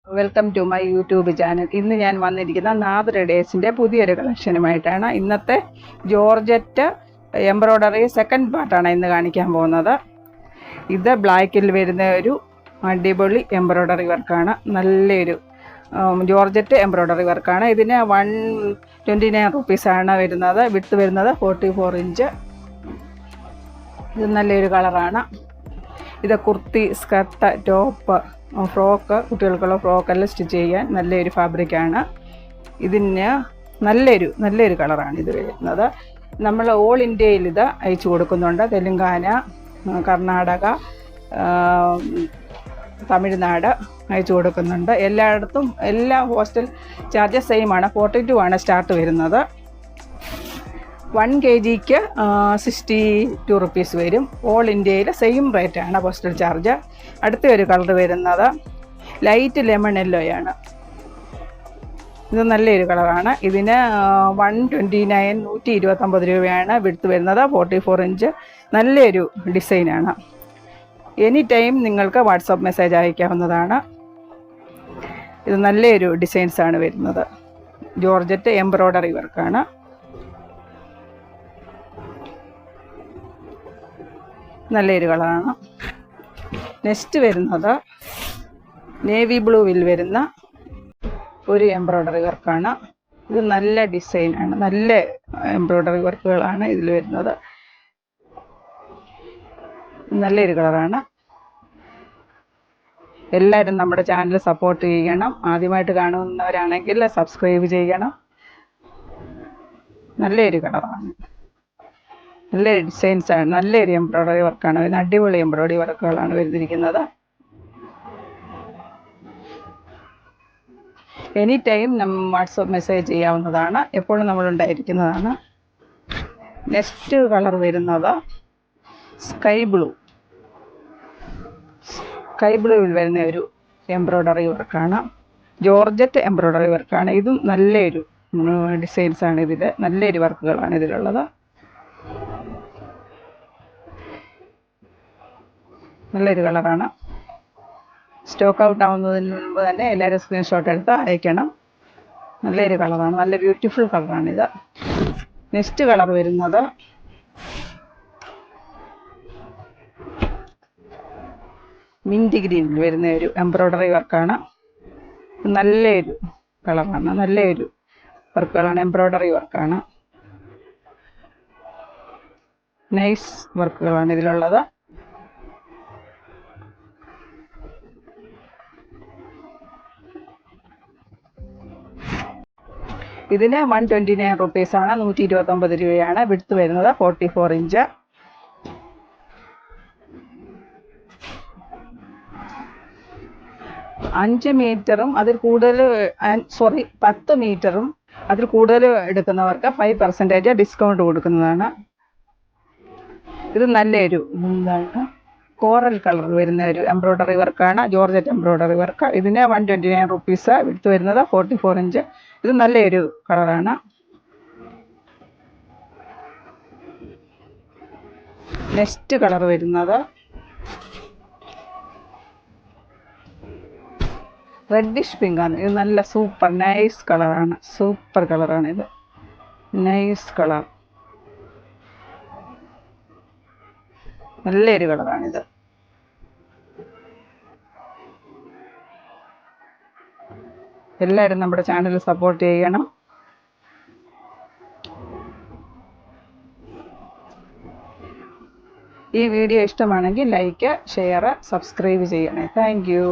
Welcome to my YouTube channel. ഇന്ന് ഞാൻ വന്നിരിക്കുന്ന നാദർ ഡേയ്സിൻ്റെ പുതിയൊരു കളക്ഷനുമായിട്ടാണ്. ഇന്നത്തെ ജോർജറ്റ് എംബ്രോയ്ഡറി സെക്കൻഡ് പാർട്ടാണ് ഇന്ന് കാണിക്കാൻ പോകുന്നത്. ഇത് ബ്ലാക്കിൽ വരുന്ന ഒരു അടിപൊളി എംബ്രോയ്ഡറി വർക്കാണ്. നല്ലൊരു ജോർജറ്റ് എംബ്രോയ്ഡറി വർക്കാണ്. ഇതിന് 129 റുപ്പീസാണ് വരുന്നത്. വിട്ട് വരുന്നത് 44 ഇഞ്ച്. ഇത് നല്ലൊരു കളറാണ്. ഇത് കുർത്തി, സ്കർട്ട്, ടോപ്പ്, ഫ്രോക്ക്, കുട്ടികൾക്കുള്ള ഫ്രോക്കെല്ലാം സ്റ്റിച്ച് ചെയ്യാൻ നല്ലൊരു ഫാബ്രിക്കാണ്. ഇതിന് നല്ലൊരു കളറാണ് ഇത് വരുന്നത്. നമ്മൾ ഓൾ ഇന്ത്യയിൽ ഇത് അയച്ചു കൊടുക്കുന്നുണ്ട്. തെലുങ്കാന, കർണാടക, തമിഴ്നാട് അയച്ചു കൊടുക്കുന്നുണ്ട്. എല്ലായിടത്തും എല്ലാ ഹോസ്റ്റൽ ചാർജസ് സെയിമാണ്. 42 ആണ് സ്റ്റാർട്ട് വരുന്നത്. 1 kgക്ക് 62 റുപ്പീസ് വരും. ഓൾ ഇന്ത്യയിൽ സെയിം റേറ്റാണ് പോസ്റ്റൽ ചാർജ്. അടുത്ത ഒരു കളർ വരുന്നത് ലൈറ്റ് ലെമൺ യെല്ലോയാണ്. ഇത് നല്ലൊരു കളറാണ്. ഇതിന് 129 രൂപയാണ് വിടുത്ത് വരുന്നത്. 44 ഇഞ്ച്. നല്ലൊരു ഡിസൈനാണ്. എനി ടൈം നിങ്ങൾക്ക് വാട്സപ്പ് മെസ്സേജ് അയക്കാവുന്നതാണ്. ഇത് നല്ലൊരു ഡിസൈൻസാണ് വരുന്നത്. ജോർജറ്റ് എംബ്രോയ്ഡറി വർക്കാണ്. നല്ലൊരു കളറാണ്. നെക്സ്റ്റ് വരുന്നത് നേവി ബ്ലൂവിൽ വരുന്ന ഒരു എംബ്രോയ്ഡറി വർക്കാണ്. ഇത് നല്ല ഡിസൈനാണ്. നല്ല എംബ്രോയ്ഡറി വർക്കുകളാണ് ഇതിൽ വരുന്നത്. നല്ലൊരു കളറാണ്. എല്ലാവരും നമ്മുടെ ചാനൽ സപ്പോർട്ട് ചെയ്യണം. ആദ്യമായിട്ട് കാണുന്നവരാണെങ്കിൽ സബ്സ്ക്രൈബ് ചെയ്യണം. നല്ലൊരു കളറാണ്. നല്ലൊരു ഡിസൈൻസാണ്. നല്ലൊരു എംബ്രോയ്ഡറി വർക്കാണ്. അടിപൊളി എംബ്രോയ്ഡറി വർക്കുകളാണ് വരുന്നിരിക്കുന്നത്. എനി ടൈം വാട്സപ്പ് മെസ്സേജ് ചെയ്യാവുന്നതാണ്. എപ്പോഴും നമ്മളുണ്ടായിരിക്കുന്നതാണ്. നെക്സ്റ്റ് കളർ വരുന്നത് സ്കൈ ബ്ലൂവിൽ വരുന്ന ഒരു എംബ്രോയ്ഡറി വർക്കാണ്. ജോർജറ്റ് എംബ്രോയ്ഡറി വർക്കാണ്. ഇതും നല്ലൊരു ഡിസൈൻസാണ്. ഇതിൽ നല്ലൊരു വർക്കുകളാണ് ഇതിലുള്ളത്. നല്ലൊരു കളറാണ്. സ്റ്റോക്ക് ഔട്ട് ആവുന്നതിന് മുൻപ് തന്നെ എല്ലാവരും സ്ക്രീൻഷോട്ട് എടുത്ത് അയക്കണം. നല്ലൊരു കളറാണ്. നല്ല ബ്യൂട്ടിഫുൾ കളറാണിത്. നെക്സ്റ്റ് കളർ വരുന്നത് മിൻറ്റ് ഗ്രീനിൽ വരുന്ന ഒരു എംബ്രോയ്ഡറി വർക്കാണ്. നല്ലൊരു കളറാണ്. നല്ലൊരു വർക്കുകളാണ്. എംബ്രോയ്ഡറി വർക്കാണ്. നൈസ് വർക്കുകളാണ് ഇതിലുള്ളത്. ഇതിന് 129 റുപ്പീസാണ്. 129 രൂപയാണ് വിടുത്ത് വരുന്നത്. 44 ഇഞ്ച്. അഞ്ച് മീറ്ററും അതിൽ കൂടുതൽ 10 മീറ്ററും അതിൽ കൂടുതൽ എടുക്കുന്നവർക്ക് 5% ഡിസ്കൗണ്ട് കൊടുക്കുന്നതാണ്. ഇത് നല്ലൊരു കോറൽ കളർ വരുന്ന ഒരു എംബ്രോയ്ഡറി വർക്കാണ്. Georgette embroidery work. ഇതിന് 129 റുപ്പീസ് വിടുത്ത് വരുന്നത്. 44 ഇഞ്ച്. ഇത് നല്ലൊരു കളറാണ്. നെക്സ്റ്റ് കളർ വരുന്നത് റെഡിഷ് പിങ്ക് ആണ്. ഇത് നല്ല സൂപ്പർ നൈസ് കളറാണ്. സൂപ്പർ കളറാണ് ഇത്. Nice colour. നല്ലൊരു കളറാണിത്. എല്ലാവരും നമ്മുടെ ചാനൽ സപ്പോർട്ട് ചെയ്യണം. ഈ വീഡിയോ ഇഷ്ടമാണെങ്കിൽ ലൈക്ക്, ഷെയർ, സബ്സ്ക്രൈബ് ചെയ്യണേ. Thank you.